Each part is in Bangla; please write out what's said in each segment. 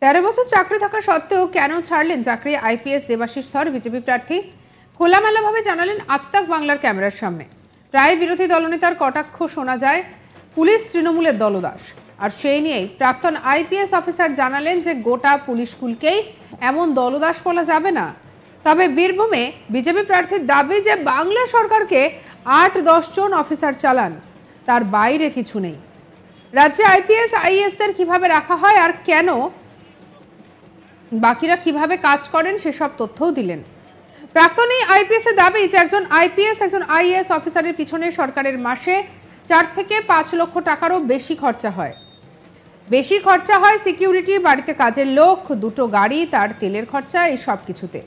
13 বছর চাকরি থাকা সত্ত্বেও কেন ছাড়লেন চাকরি আইপিএস দেবাশিস ধর বিজেপি প্রার্থী? খোলামেলাভাবে জানালেন আজ তাক বাংলার ক্যামেরার সামনে। প্রায় বিরোধী দলনেতার কটাক্ষ শোনা যায়, পুলিশ তৃণমূলের দলদাস। আর সেই নিয়েই প্রাক্তন আইপিএস অফিসার জানালেন যে গোটা পুলিশ স্কুলকেই এমন দলদাস বলা যাবে না। তবে বীরভূমে বিজেপি প্রার্থীর দাবি যে বাংলা সরকারকে 8-10 জন অফিসার চালান, তার বাইরে কিছু নেই। রাজ্যে আইপিএস আইএসদের কিভাবে রাখা হয় আর কেন বাকিরা কিভাবে কাজ করেন সেসব তথ্যও দিলেন। প্রাক্তন এই আইপিএসের দাবি যে একজন আইপিএস একজন আইএএস অফিসারের পিছনে সরকারের মাসে 4 থেকে 5 লক্ষ টাকারও বেশি খরচা হয়। সিকিউরিটি, বাড়িতে কাজের লোক, 2টো গাড়ি, তার তেলের খরচা, এই সব কিছুতে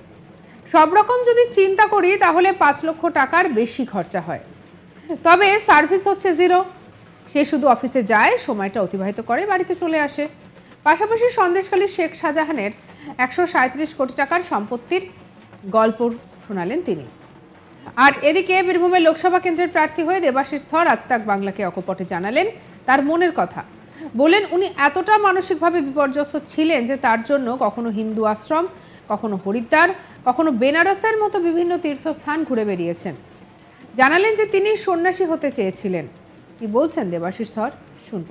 সব রকম যদি চিন্তা করি তাহলে 5 লক্ষ টাকার বেশি খরচা হয়। তবে সার্ভিস হচ্ছে জিরো। সে শুধু অফিসে যায়, সময়টা অতিবাহিত করে, বাড়িতে চলে আসে। পাশাপাশি সন্দেশখালীর শেখ শাহজাহানের 137 কোটি টাকার সম্পত্তির গল্প শোনালেন তিনি। আর এদিকে বীরভূমের লোকসভা কেন্দ্রের প্রার্থী হয়ে দেবাশিস ধর আজ তাক বাংলাকে অকপটে জানালেন তার মনের কথা। বলেন উনি এতটা মানসিকভাবে বিপর্যস্ত ছিলেন যে তার জন্য কখনো হিন্দু আশ্রম, কখনো হরিদ্বার, কখনো বেনারসের মতো বিভিন্ন তীর্থস্থান ঘুরে বেরিয়েছেন। জানালেন যে তিনি সন্ন্যাসী হতে চেয়েছিলেন। কি বলছেন দেবাশিস ধর, শুনব।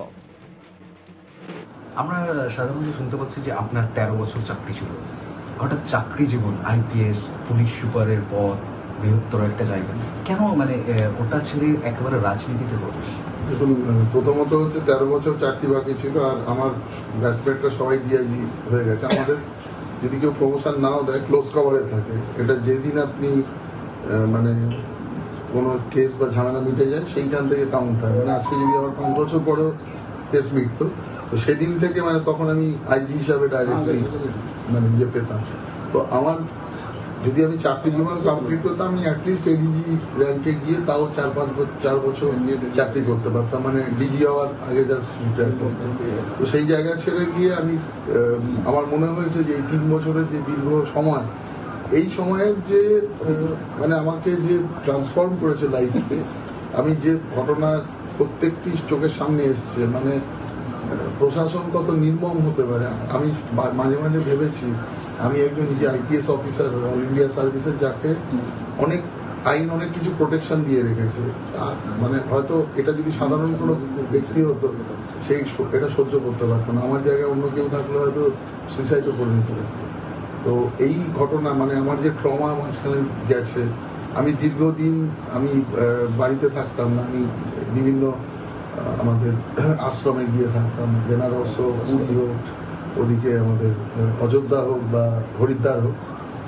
আমরা সাধারণত শুনতে পাচ্ছি যে আপনার 13 বছর চাকরি ছিল, হঠাৎ চাকরি জীবন, আইপিএস, পুলিশ সুপারের পদ, বৃহত্তর একটা জায়গা, কেন ওটা ছেড়ে একেবারে রাজনীতিতে প্রবেশ? দেখুন, প্রথমত হচ্ছে 13 বছর চাকরি বাকি ছিল, আর আমার ব্যাচমেটরা সবাই ডিআইজি হয়ে গেছে। আমাদের যদি কেউ প্রমোশন নাও দেয়, ক্লোজ কভারে থাকে। এটা যেদিন আপনি কোনো কেস বা ঝামেলা মিটে যায়, সেইখান থেকে কাউন্ট হয়। আজকে যদি আমার 5 বছর পরেও কেস মিটতো, তো সেদিন থেকে তখন আমি আইজি হিসাবে ডাইরেক্টলি পেতাম। তো আমার যদি আমি চাকরি জীবন কমপ্লিট করতাম, আমি অ্যাটলিস্ট এডিজি র্যাঙ্কে গিয়ে তাও 4 বছর চাকরি করতে পারতাম, ডিজি হওয়ার আগে জাস্ট রিটায়ার করতাম। তো সেই জায়গা ছেড়ে গিয়ে আমি আমার মনে হয়েছে যে এই 3 বছরের যে দীর্ঘ সময়, এই সময়ের যে আমাকে যে ট্রান্সফর্ম করেছে লাইফকে, আমি যে ঘটনা প্রত্যেকটি চোখের সামনে এসছে, প্রশাসন কত নির্মম হতে পারে। আমি মাঝে মাঝে ভেবেছি আমি একজন নিজে আইপিএস অফিসার, অল ইন্ডিয়া সার্ভিসের, যাকে আইন অনেক কিছু প্রোটেকশন দিয়ে রেখেছে। হয়তো এটা যদি সাধারণ কোনো ব্যক্তি হতো, এটা সহ্য করতে পারতো না। আমার জায়গায় অন্য কেউ থাকলে হয়তো সুইসাইডও করে নিতে পারতো। তো এই ঘটনা আমার যে ট্রমা মাঝখানে গেছে, আমি দীর্ঘদিন বাড়িতে থাকতাম না। আমি বিভিন্ন আমাদের আশ্রমে গিয়ে থাকতাম, বেনারস হোক, পুরী হোক, ওদিকে আমাদের অযোধ্যা হোক বা হরিদ্বার হোক,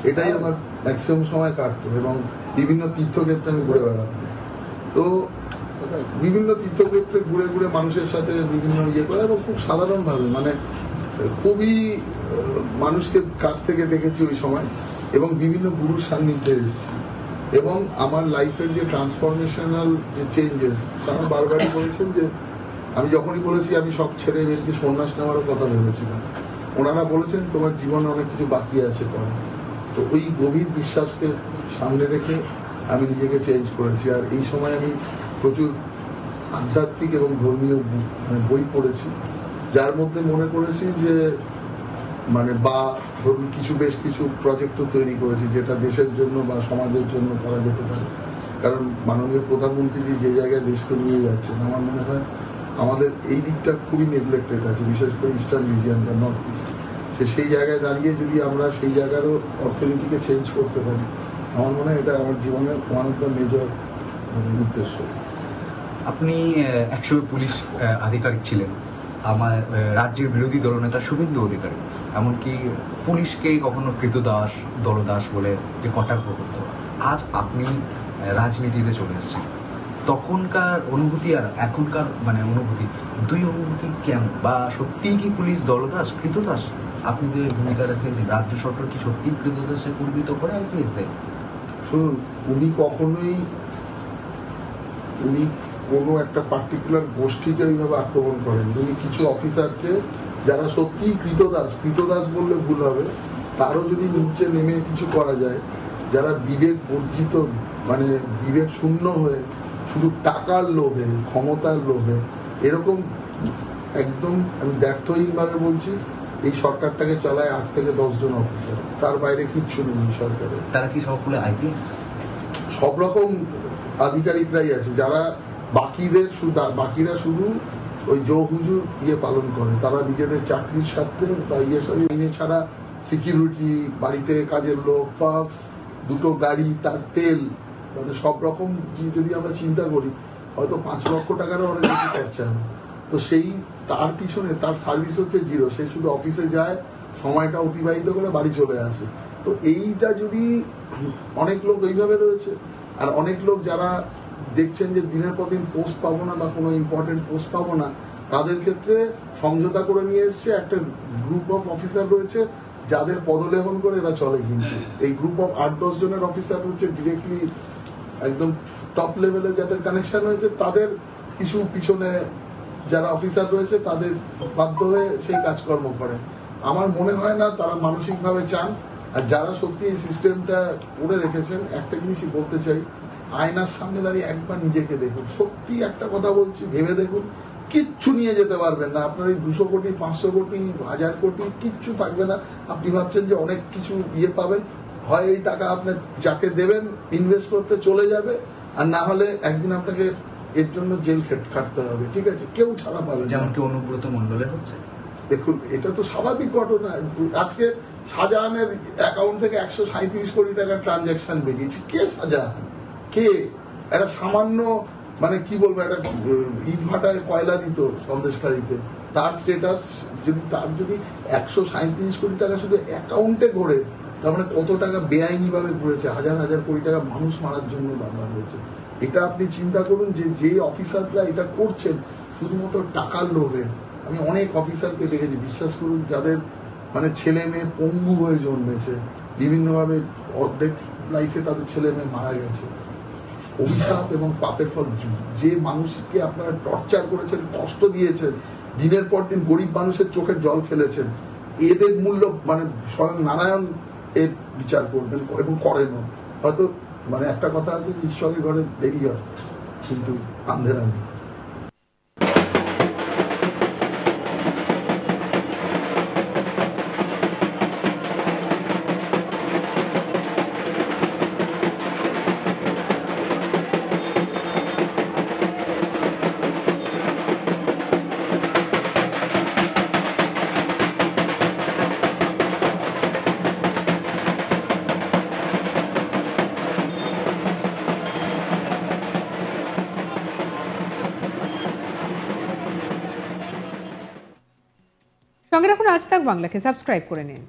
এটাই আমার ম্যাক্সিমাম সময় কাটতো। এবং বিভিন্ন তীর্থক্ষেত্রে আমি ঘুরে বেড়াতাম। তো বিভিন্ন তীর্থক্ষেত্রে ঘুরে ঘুরে মানুষের সাথে বিভিন্ন করে, এবং খুব সাধারণভাবে খুবই মানুষকে কাছ থেকে দেখেছি ওই সময়, এবং বিভিন্ন গুরুর সান্নিধ্যে এসেছি। এবং আমার লাইফের যে ট্রান্সফরমেশনাল যে চেঞ্জেস, তারা বারবারই বলেছেন যে আমি যখনই বলেছি আমি সব ছেড়ে বেরকে সন্ন্যাস নেওয়ারও কথা ভেবেছিলাম, ওনারা বলেছেন তোমার জীবনে অনেক কিছু বাকি আছে করা। তো ওই গভীর বিশ্বাসকে সামনে রেখে আমি নিজেকে চেঞ্জ করেছি। আর এই সময় আমি প্রচুর আধ্যাত্মিক এবং ধর্মীয় বই পড়েছি, যার মধ্যে মনে করেছি যে বা ধরুন বেশ কিছু প্রজেক্টও তৈরি করেছি, যেটা দেশের জন্য বা সমাজের জন্য করা যেতে পারে। কারণ মাননীয় প্রধানমন্ত্রী যে জায়গায় দেশকে নিয়ে যাচ্ছেন, আমার মনে হয় আমাদের এই দিকটা খুবই নেগলেক্টেড আছে, বিশেষ করে ইস্টার্ন রিজিয়ন বা নর্থ ইস্ট। সেই জায়গায় দাঁড়িয়ে যদি আমরা সেই জায়গারও অর্থনীতিকে চেঞ্জ করতে পারি, আমার মনে হয় এটা আমার জীবনের ওয়ান অফ দ্য মেজর উদ্দেশ্য। আপনি একসময় পুলিশ আধিকারিক ছিলেন, আমার রাজ্যের বিরোধী দলনেতা শুভেন্দু অধিকারী এমনকি পুলিশকে কখনো কৃতদাস, দলদাস বলে যে কটাক্ষ করতো। আজ আপনি রাজনীতিতে চলে এসেছেন, তখনকার অনুভূতি আর এখনকার অনুভূতি, দুই অনুভূতি কেমন? বা সত্যিই কি পুলিশ দলদাস, কৃতদাস? আপনি যে ভূমিকা রাখেন যে রাজ্য সরকার কি সত্যি কৃতদাসে পরিণত করে আইপিএস দেয়? শুনুন, উনি কোনো একটা পার্টিকুলার গোষ্ঠীকে ওইভাবে আক্রমণ করেন। উনি কিছু অফিসারকে, যারা সত্যিই কৃতদাস বললে ভুল হবে, তারও যদি নিচে নেমে কিছু করা যায়, যারা বিবেক বর্জিত, বিবেক শূন্য হয়ে শুধু টাকার লোভে, ক্ষমতার লোভে, এরকম একদম আমি দ্ব্যর্থহীনভাবে বলছি, এই সরকারটাকে চালায় 8 থেকে 10 জন অফিসার, তার বাইরে কিচ্ছু নেই এই সরকারে। তারা কি সবগুলো আইপিএস? সব রকম আধিকারিকরাই আছে, যারা বাকিরা শুধু ওই হুজুর পালন করে। তারা নিজেদের চাকরির স্বার্থে বা সাথে ছাড়া সিকিউরিটি, বাড়িতে কাজের লোক, পার্কস, 2টো গাড়ি, তার তেল, মানে সব রকম যদি আমরা চিন্তা করি হয়তো 5 লক্ষ টাকারও অনেক বেশি খরচা হয়। তো তার পিছনে তার সার্ভিস হচ্ছে 0। সে শুধু অফিসে যায়, সময়টা অতিবাহিত করে বাড়ি চলে আসে। তো এইটা যদি অনেক লোক এইভাবে রয়েছে, আর অনেক লোক যারা দেখছেন যে দিনের পর দিন পোস্ট পাবো না বা কোনো ইম্পর্টেন্ট পোস্ট পাবো না, তাদের ক্ষেত্রে সমঝোতা করে নিয়ে এসছে একটা গ্রুপ অফ অফিসার রয়েছে যাদের পদলেহন করে এরা চলে। কিন্তু এই গ্রুপ অফ 8-10 জনের অফিসার হচ্ছে ডিরেক্টলি একদম টপ লেভেলে যাদের কানেকশন হয়েছে, তাদের কিছু পিছনে যারা অফিসার রয়েছে তাদের বাধ্য হয়ে সেই কাজকর্ম করে। আমার মনে হয় না তারা মানসিকভাবে চান। আর যারা সত্যি এই সিস্টেমটা করে রেখেছেন, একটা জিনিসই বলতে চাই, আয়নার সামনে দাঁড়িয়ে একবার নিজেকে দেখুন। সত্যি একটা কথা বলছি, ভেবে দেখুন, কিচ্ছু নিয়ে যেতে পারবেন না। আপনার এই 200 কোটি, 500 কোটি, 1000 কোটি কিচ্ছু থাকবে না। আপনি ভাবছেন যে অনেক কিছু পাবেন, হয় এই টাকা আপনার যাকে দেবেন ইনভেস্ট করতে চলে যাবে, আর না হলে একদিন আপনাকে এর জন্য জেল খাটতে হবে। ঠিক আছে, কেউ ছাড়া পাবে, যেমন কি অনুব্রত মণ্ডলের হচ্ছে। দেখুন, এটা তো স্বাভাবিক ঘটনা। আজকে শাহজাহানের অ্যাকাউন্ট থেকে 137 কোটি টাকার ট্রানজাকশন বেরিয়েছে। কে শাহজাহান? কে? একটা সামান্য মানে কি বলবো, একটা ইটভাটায় কয়লা দিত সন্দেশকারীতে, তার স্টেটাস যদি 137 কোটি টাকা শুধু অ্যাকাউন্টে ঘোরে, তার মানে কত টাকা বেআইনি ভাবে ঘুরেছে, হাজার হাজার কোটি টাকা মানুষ মারার জন্য ব্যবহার হয়েছে। এটা আপনি চিন্তা করুন যে অফিসাররা এটা করছেন শুধুমাত্র টাকার লোভে। আমি অনেক অফিসারকে দেখেছি, বিশ্বাস করুন, যাদের মানে ছেলে মেয়ে পঙ্গু হয়ে জন্মেছে, বিভিন্নভাবে অর্ধেক লাইফে তাদের ছেলে মেয়ে মারা গেছে। অভিশাপ এবং পাপের ফল। যে মানুষকে আপনারা টর্চার করেছেন, কষ্ট দিয়েছেন, দিনের পর দিন গরিব মানুষের চোখের জল ফেলেছেন, এদের মূল্য মানে স্বয়ং নারায়ণ এর বিচার করবেন এবং করেনও। হয়তো মানে একটা কথা আছে, ঈশ্বরের ঘরে দেরি হয় কিন্তু আন্ধেরা নেই। সঙ্গে রাখুন আজ তাক বাংলাকে, সাবস্ক্রাইব করে নিন।